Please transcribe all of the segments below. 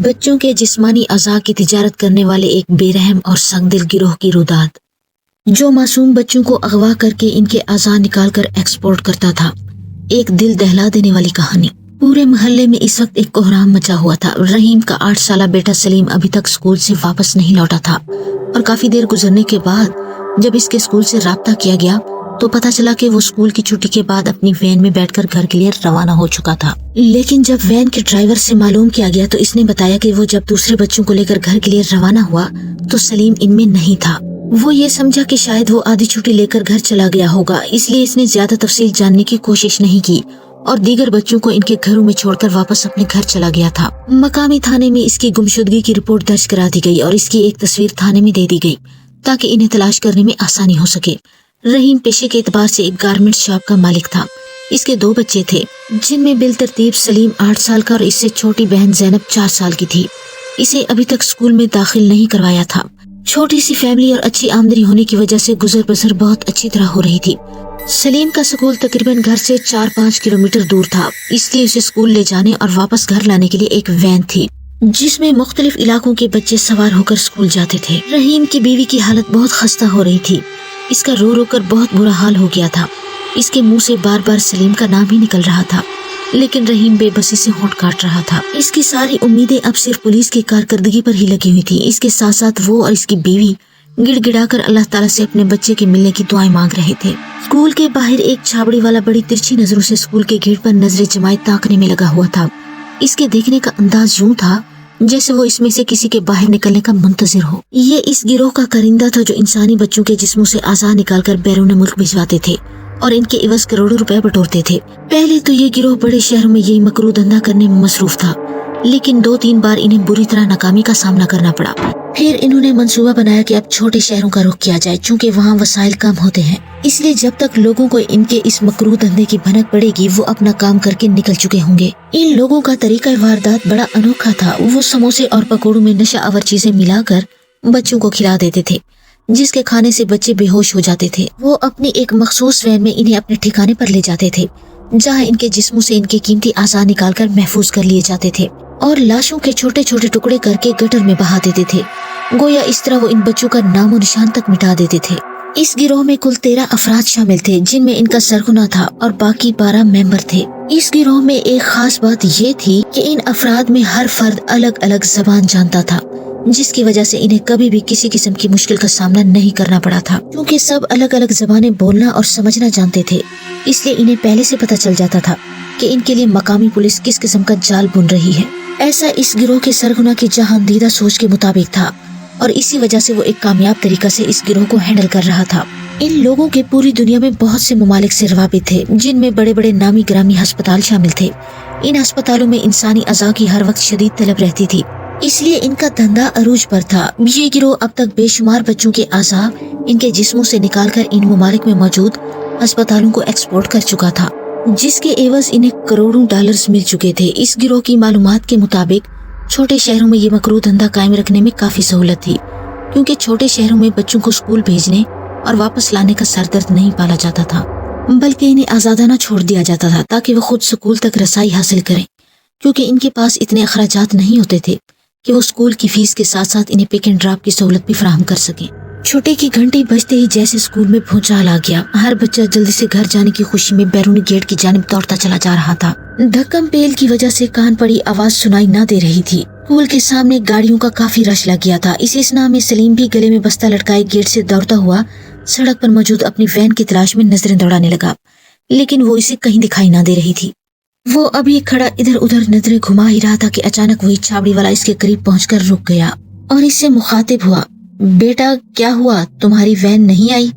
बच्चों के जिस्मानी अज़ा की तिजारत करने वाले एक बेरहम और संगदिल गिरोह की रुदात, जो मासूम बच्चों को अगवा करके इनके अज़ा निकाल कर एक्सपोर्ट करता था। एक दिल दहला देने वाली कहानी। पूरे मोहल्ले में इस वक्त एक कोहराम मचा हुआ था। रहीम का 8 साला बेटा सलीम अभी तक स्कूल से वापस नहीं लौटा था और काफी देर गुजरने के बाद जब इसके स्कूल से राब्ता किया गया तो पता चला कि वो स्कूल की छुट्टी के बाद अपनी वैन में बैठकर घर के लिए रवाना हो चुका था। लेकिन जब वैन के ड्राइवर से मालूम किया गया तो इसने बताया कि वो जब दूसरे बच्चों को लेकर घर के लिए रवाना हुआ तो सलीम इनमें नहीं था। वो ये समझा कि शायद वो आधी छुट्टी लेकर घर चला गया होगा, इसलिए इसने ज्यादा तफसील जानने की कोशिश नहीं की और दीगर बच्चों को इनके घरों में छोड़कर वापस अपने घर चला गया था। मकामी थाने में इसकी गुमशुदगी की रिपोर्ट दर्ज करा दी गई और इसकी एक तस्वीर थाने में दे दी गई ताकि इन्हें तलाश करने में आसानी हो सके। रहीम पेशे के एतबार से एक गारमेंट शॉप का मालिक था। इसके 2 बच्चे थे, जिनमें बिलतरतीब सलीम 8 साल का और इससे छोटी बहन ज़ैनब 4 साल की थी। इसे अभी तक स्कूल में दाखिल नहीं करवाया था। छोटी सी फैमिली और अच्छी आमदनी होने की वजह से गुजर बसर बहुत अच्छी तरह हो रही थी। सलीम का स्कूल तकरीबन घर से 4-5 किलोमीटर दूर था, इसलिए उसे स्कूल ले जाने और वापस घर लाने के लिए एक वैन थी जिसमें मुख्तलिफ इलाकों के बच्चे सवार होकर स्कूल जाते थे। रहीम की बीवी की हालत बहुत खस्ता हो रही थी। इसका रो रो कर बहुत बुरा हाल हो गया था। इसके मुंह से बार बार सलीम का नाम ही निकल रहा था, लेकिन रहीम बेबसी से होंठ काट रहा था। इसकी सारी उम्मीदें अब सिर्फ पुलिस की कारकर्दगी पर ही लगी हुई थी। इसके साथ साथ वो और इसकी बीवी गिड़गिड़ाकर अल्लाह ताला से अपने बच्चे के मिलने की दुआएं मांग रहे थे। स्कूल के बाहर एक छाबड़ी वाला बड़ी तिरछी नजरों से स्कूल के गेट पर नजरें जमाए ताकने में लगा हुआ था। इसके देखने का अंदाज यूं था जैसे वो इसमें से किसी के बाहर निकलने का मुंतजिर हो। ये इस गिरोह का करिंदा था जो इंसानी बच्चों के जिस्मों से आज़ा निकालकर बैरून मुल्क भिजवाते थे और इनके इवज करोड़ों रुपए बटोरते थे। पहले तो ये गिरोह बड़े शहरों में यही मकरू धंधा करने में मसरूफ था, लेकिन 2-3 बार इन्हें बुरी तरह नाकामी का सामना करना पड़ा। फिर इन्होंने मंसूबा बनाया कि अब छोटे शहरों का रुख किया जाए, चूँकि वहाँ वसाइल कम होते हैं। इसलिए जब तक लोगों को इनके इस मकरू धंधे की भनक पड़ेगी वो अपना काम करके निकल चुके होंगे। इन लोगों का तरीका वारदात बड़ा अनोखा था। वो समोसे और पकौड़ों में नशा आवर चीजें मिलाकर बच्चों को खिला देते थे, जिसके खाने से बच्चे बेहोश हो जाते थे। वो अपनी एक मखसूस वैन में इन्हें अपने ठिकाने पर ले जाते थे, जहाँ इनके जिस्मों से इनके कीमती आज़ा निकालकर महफूज कर लिए जाते थे और लाशों के छोटे छोटे टुकड़े करके गटर में बहा देते थे। गोया इस तरह वो इन बच्चों का नामो निशान तक मिटा देते थे। इस गिरोह में कुल 13 अफराद शामिल थे, जिनमें इनका सरगुना था और बाकी 12 मेंबर थे। इस गिरोह में एक खास बात ये थी कि इन अफराद में हर फर्द अलग अलग जबान जानता था, जिसकी वजह से इन्हें कभी भी किसी किस्म की मुश्किल का सामना नहीं करना पड़ा था। क्योंकि सब अलग अलग जबानें बोलना और समझना जानते थे, इसलिए इन्हें पहले से पता चल जाता था कि इनके लिए मकामी पुलिस किस किस्म का जाल बुन रही है। ऐसा इस गिरोह के सरगुना की जहांदीदा सोच के मुताबिक था और इसी वजह से वो एक कामयाब तरीका से इस गिरोह को हैंडल कर रहा था। इन लोगों के पूरी दुनिया में बहुत से ममालिक से रवाबित थे, जिनमें बड़े बड़े नामी ग्रामी अस्पताल शामिल थे। इन अस्पतालों में इंसानी अज़ा की हर वक्त शदीद तलब रहती थी, इसलिए इनका धंधा अरूज पर था। ये गिरोह अब तक बेशुमार बच्चों के अज़ा इनके जिस्मों से निकालकर इन ममालिक में मौजूद अस्पतालों को एक्सपोर्ट कर चुका था, जिसके एवज इन्हें करोड़ों डॉलर्स मिल चुके थे। इस गिरोह की मालूमात के मुताबिक छोटे शहरों में ये मकरू धंधा कायम रखने में काफी सहूलत थी, क्योंकि छोटे शहरों में बच्चों को स्कूल भेजने और वापस लाने का सरदर्द नहीं पाला जाता था, बल्कि इन्हें आजादाना छोड़ दिया जाता था ताकि वो खुद स्कूल तक रसाई हासिल करें, क्योंकि इनके पास इतने अखराजात नहीं होते थे कि वो स्कूल की फीस के साथ साथ इन्हें पिक एंड ड्रॉप की सहूलत भी फराहम कर सकें। छुट्टी की घंटी बजते ही जैसे स्कूल में भूचाल आ गया। हर बच्चा जल्दी से घर जाने की खुशी में बैरूनी गेट की जानिब दौड़ता चला जा रहा था। धक्कम पेल की वजह से कान पड़ी आवाज सुनाई न दे रही थी। स्कूल के सामने गाड़ियों का काफी रश लग गया था। इस इसना में सलीम भी गले में बस्ता लटकाए गेट से दौड़ता हुआ सड़क पर मौजूद अपनी वैन की तलाश में नजरें दौड़ाने लगा, लेकिन वो इसे कहीं दिखाई न दे रही थी। वो अभी खड़ा इधर उधर नजरें घुमा ही रहा था कि अचानक वही छाबड़ी वाला इसके करीब पहुंचकर रुक गया और इससे मुखातिब हुआ। बेटा क्या हुआ, तुम्हारी वैन नहीं आई?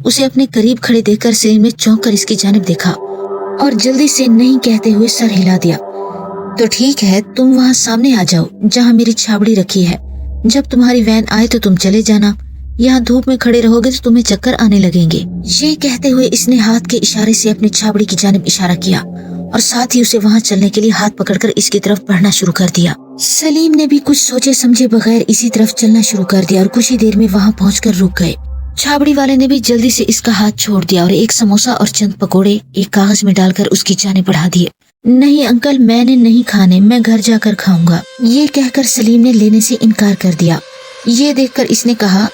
उसे अपने करीब खड़े देखकर सलीम ने चौंक कर इसकी जानिब देखा और जल्दी से नहीं कहते हुए सर हिला दिया। तो ठीक है, तुम वहाँ सामने आ जाओ जहाँ मेरी छाबड़ी रखी है। जब तुम्हारी वैन आए तो तुम चले जाना। यहाँ धूप में खड़े रहोगे तो तुम्हें चक्कर आने लगेंगे। ये कहते हुए इसने हाथ के इशारे से अपनी छाबड़ी की जानिब इशारा किया और साथ ही उसे वहाँ चलने के लिए हाथ पकड़कर इसकी तरफ बढ़ना शुरू कर दिया। सलीम ने भी कुछ सोचे समझे बगैर इसी तरफ चलना शुरू कर दिया और कुछ ही देर में वहाँ पहुंचकर रुक गए। छाबड़ी वाले ने भी जल्दी से इसका हाथ छोड़ दिया और एक समोसा और चंद पकोड़े एक कागज में डालकर उसकी जानिब बढ़ा दिए। नहीं अंकल, मैंने नहीं खाने, मैं घर जाकर खाऊंगा। ये कहकर सलीम ने लेने से इनकार कर दिया। ये देखकर इसने कहा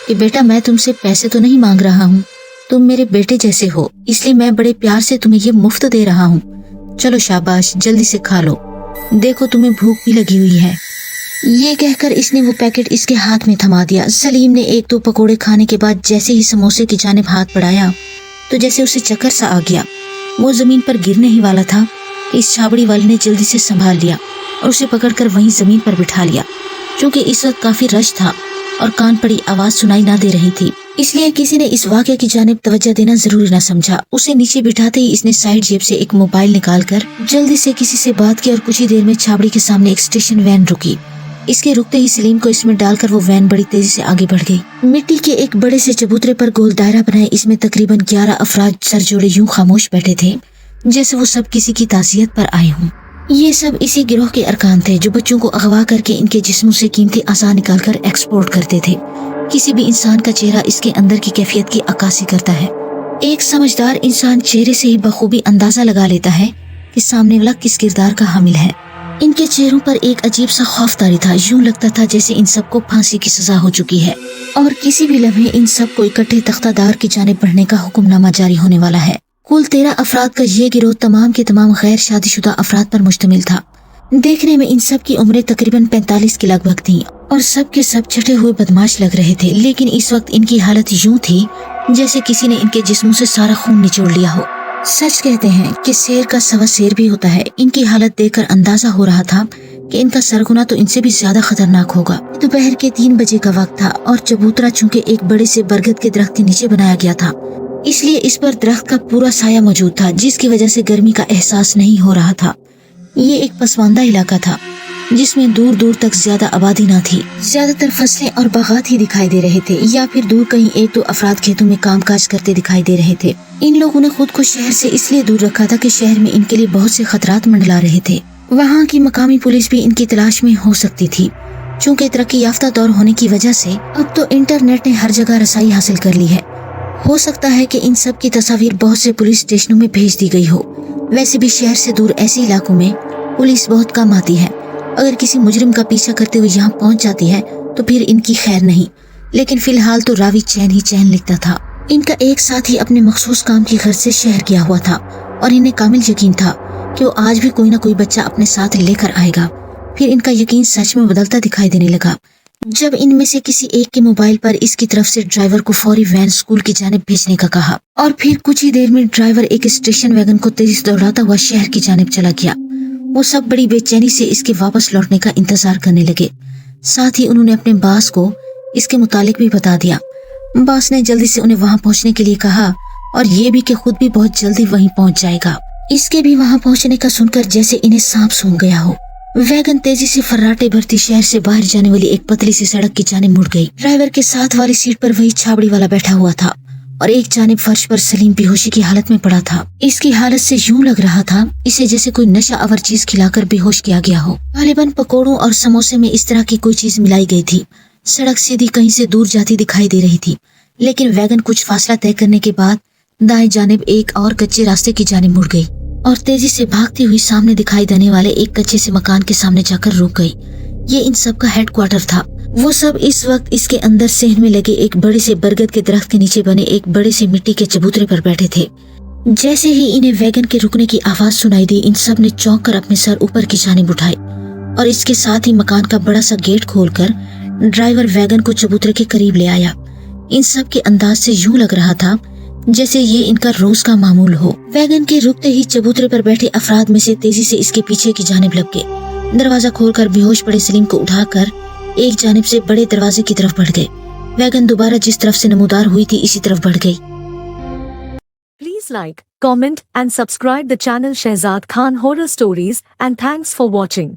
कि बेटा, मैं तुमसे पैसे तो नहीं मांग रहा हूँ, तुम मेरे बेटे जैसे हो, इसलिए मैं बड़े प्यार से तुम्हें ये मुफ्त दे रहा हूँ। चलो शाबाश, जल्दी से खा लो, देखो तुम्हें भूख भी लगी हुई है। ये कहकर इसने वो पैकेट इसके हाथ में थमा दिया। सलीम ने एक दो पकोड़े खाने के बाद जैसे ही समोसे की जानिब हाथ बढ़ाया तो जैसे उसे चक्कर सा आ गया। वो जमीन पर गिरने ही वाला था कि इस छाबड़ी वाले ने जल्दी से संभाल लिया और उसे पकड़कर वहीं जमीन पर बिठा लिया। क्योंकि इस वक्त काफी रश था और कान पड़ी आवाज सुनाई ना दे रही थी, इसलिए किसी ने इस वाक़या की जानिब तवज्जो देना जरूरी ना समझा। उसे नीचे बिठाते ही इसने साइड जेब से एक मोबाइल निकालकर जल्दी से किसी से बात की और कुछ ही देर में छाबड़ी के सामने एक स्टेशन वैन रुकी। इसके रुकते ही सलीम को इसमें डालकर वो वैन बड़ी तेजी से आगे बढ़ गई। मिट्टी के एक बड़े से चबूतरे पर गोल दायरा बनाए इसमें तकरीबन 11 अफराद सर जोड़े यूं खामोश बैठे थे जैसे वो सब किसी की ताज़ियत पर आए हों। ये सब इसी गिरोह के अरकान थे जो बच्चों को अगवा करके इनके जिस्मों से कीमती अज़ा निकालकर एक्सपोर्ट करते थे। किसी भी इंसान का चेहरा इसके अंदर की कैफियत की अक्कासी करता है। एक समझदार इंसान चेहरे से ही बखूबी अंदाजा लगा लेता है कि सामने वाला किस किरदार का हामिल है। इनके चेहरों पर एक अजीब सा खौफ तारी था। यूं लगता था जैसे इन सबको फांसी की सजा हो चुकी है और किसी भी लम्हे इन सबको इकट्ठे तख्तादार की जानिब बढ़ने का हुक्मनामा जारी होने वाला है। कुल 13 अफराद का ये गिरोह तमाम के तमाम गैर शादीशुदा अफराद पर मुश्तमिल था। देखने में इन सब की उम्रें तकरीबन 45 के लगभग थीं और सब के सब छठे हुए बदमाश लग रहे थे। लेकिन इस वक्त इनकी हालत यूं थी जैसे किसी ने इनके जिस्मों से सारा खून निचोड़ लिया हो। सच कहते हैं कि शेर का सवा शेर भी होता है। इनकी हालत देखकर अंदाजा हो रहा था कि इनका सरगुना तो इनसे भी ज्यादा खतरनाक होगा। दोपहर के 3 बजे का वक्त था और चबूतरा चूंकि एक बड़े से बरगद के दरख्त के नीचे बनाया गया था, इसलिए इस पर दरख्त का पूरा साया मौजूद था, जिसकी वजह से गर्मी का एहसास नहीं हो रहा था। ये एक पसमानदा इलाका था जिसमें दूर दूर तक ज्यादा आबादी ना थी। ज्यादातर फसलें और बागात ही दिखाई दे रहे थे या फिर दूर कहीं एक दो अफराद खेतों में कामकाज करते दिखाई दे रहे थे। इन लोगों ने खुद को शहर से इसलिए दूर रखा था कि शहर में इनके लिए बहुत से खतरात मंडला रहे थे। वहाँ की मकामी पुलिस भी इनकी तलाश में हो सकती थी। चूँकि तरक्की याफ्ता दौर होने की वजह से अब तो इंटरनेट ने हर जगह रसाई हासिल कर ली है। हो सकता है कि इन सब की तस्वीर बहुत से पुलिस स्टेशनों में भेज दी गई हो। वैसे भी शहर से दूर ऐसे इलाकों में पुलिस बहुत कम आती है। अगर किसी मुजरिम का पीछा करते हुए यहाँ पहुँच जाती है तो फिर इनकी खैर नहीं। लेकिन फिलहाल तो रावी चैन ही चैन लिखता था। इनका एक साथी अपने मखसूस काम की गर्ज से शहर गया हुआ था और इन्हें कामिल यकीन था कि वो आज भी कोई न कोई बच्चा अपने साथ लेकर आएगा। फिर इनका यकीन सच में बदलता दिखाई देने लगा जब इनमें से किसी एक के मोबाइल पर इसकी तरफ से ड्राइवर को फौरी वैन स्कूल की जानिब भेजने का कहा और फिर कुछ ही देर में ड्राइवर एक स्टेशन वैगन को तेजी से दौड़ाता हुआ शहर की जानिब चला गया। वो सब बड़ी बेचैनी से इसके वापस लौटने का इंतजार करने लगे। साथ ही उन्होंने अपने बास को इसके मुतालिक भी बता दिया। बास ने जल्दी से उन्हें वहां पहुंचने के लिए कहा और ये भी कि खुद भी बहुत जल्दी वहीं पहुंच जाएगा। इसके भी वहां पहुंचने का सुनकर जैसे इन्हें सांप सूंघ गया हो। वैगन तेजी से फर्राटे भरती शहर से बाहर जाने वाली एक पतली सी सड़क की जानिब मुड़ गई। ड्राइवर के साथ वाली सीट पर वही छाबड़ी वाला बैठा हुआ था और एक जानिब फर्श पर सलीम बेहोशी की हालत में पड़ा था। इसकी हालत से यूं लग रहा था इसे जैसे कोई नशा आवर चीज खिलाकर बेहोश किया गया हो। गालिबन पकोड़ों और समोसे में इस तरह की कोई चीज मिलाई गई थी। सड़क सीधी कहीं से दूर जाती दिखाई दे रही थी, लेकिन वैगन कुछ फासला तय करने के बाद दाएं जानिब एक और कच्चे रास्ते की जानिब मुड़ गई और तेजी से भागती हुई सामने दिखाई देने वाले एक कच्चे से मकान के सामने जाकर रुक गई। ये इन सब का हेडक्वार्टर था। वो सब इस वक्त इसके अंदर सहन में लगे एक बड़े से बरगद के दरख्त के नीचे बने एक बड़े से मिट्टी के चबूतरे पर बैठे थे। जैसे ही इन्हें वैगन के रुकने की आवाज सुनाई दी, इन सब ने चौंक कर अपने सर ऊपर की जानिब उठाए और इसके साथ ही मकान का बड़ा सा गेट खोलकर ड्राइवर वैगन को चबूतरे के करीब ले आया। इन सब के अंदाज से यूं लग रहा था जैसे ये इनका रोज का मामूल हो। वैगन के रुकते ही चबूतरे पर बैठे अफराद में से तेजी से इसके पीछे की जानिब लग गए। दरवाजा खोलकर बेहोश पड़े सलीम को उठाकर एक जानिब से बड़े दरवाजे की तरफ बढ़ गए। वैगन दोबारा जिस तरफ से नमूदार हुई थी इसी तरफ बढ़ गई। Please like, comment and subscribe the channel Shehzad Khan Horror Stories and thanks for watching.